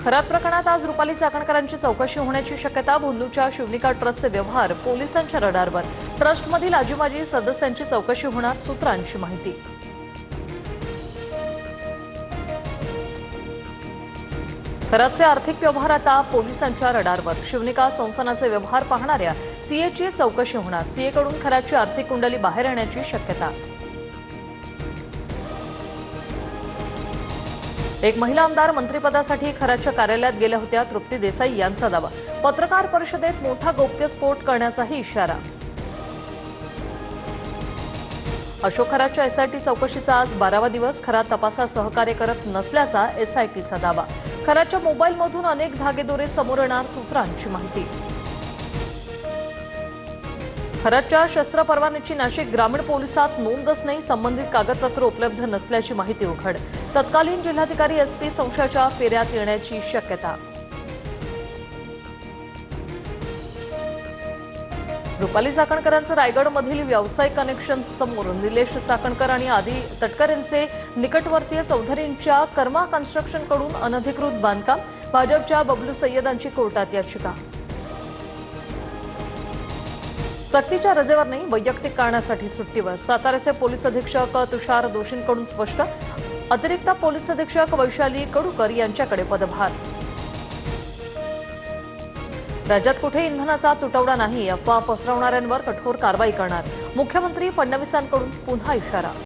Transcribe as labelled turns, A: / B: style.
A: खरात प्रकरणात आज रुपाली चाकणकरांची चौकशी होण्याची शक्यता. भोंदूच्या शिवनिका ट्रस्टचे व्यवहार पोलिसांच्या रडारवर. ट्रस्टमधील आजीमाजी सदस्यांची चौकशी होणार, सूत्रांची माहिती. खरातचे आर्थिक व्यवहार आता पोलिसांच्या रडारवर. शिवनिका संस्थानाचे व्यवहार पाहणाऱ्या सीएची चौकशी होणार. सीएकडून खरातची आर्थिक कुंडली बाहेर येण्याची शक्यता. एक महिला आमदार मंत्रिपदासाठी खरातच्या कार्यालयात गेल्या होत्या. तृप्ती देसाई यांचा दावा. पत्रकार परिषदेत मोठा गौप्यस्फोट करण्याचाही इशारा. अशोक खरातच्या एसआयटी चौकशीचा आज 12वा दिवस. खरात तपासात सहकार्य करत नसल्याचा एसआयटीचा दावा. खरातच्या मोबाईलमधून अनेक धागेदोरे समोर येणार, सूत्रांची माहिती. खरातच्या शस्त्र परवान्याची नाशिक ग्रामीण पोलिसात नोंदच नाही. संबंधित कागदपत्र उपलब्ध नसल्याची माहिती उघड. तत्कालीन जिल्हाधिकारी एसपी संशयाच्या फेऱ्यात येण्याची शक्यता. रुपाली चाकणकरांचं रायगडमधील व्यावसायिक कनेक्शन समोर. निलेश चाकणकर आणि आदी तटकरेंचे निकटवर्तीय चौधरींच्या कर्मा कन्स्ट्रक्शनकडून अनधिकृत बांधकाम. भाजपच्या बबलू सय्यदांची कोर्टात याचिका. सक्तीच्या रजेवर नाही, वैयक्तिक कारणासाठी सुट्टीवर. साताऱ्याचे पोलीस अधीक्षक तुषार दोशींकडून स्पष्ट. अतिरिक्त पोलीस अधीक्षक वैशाली कडूकर यांच्याकडे पदभार. राज्यात कुठे इंधनाचा तुटवडा नाही. अफवा पसरवणाऱ्यांवर कठोर कारवाई करणार. मुख्यमंत्री फडणवीसांकडून पुन्हा इशारा.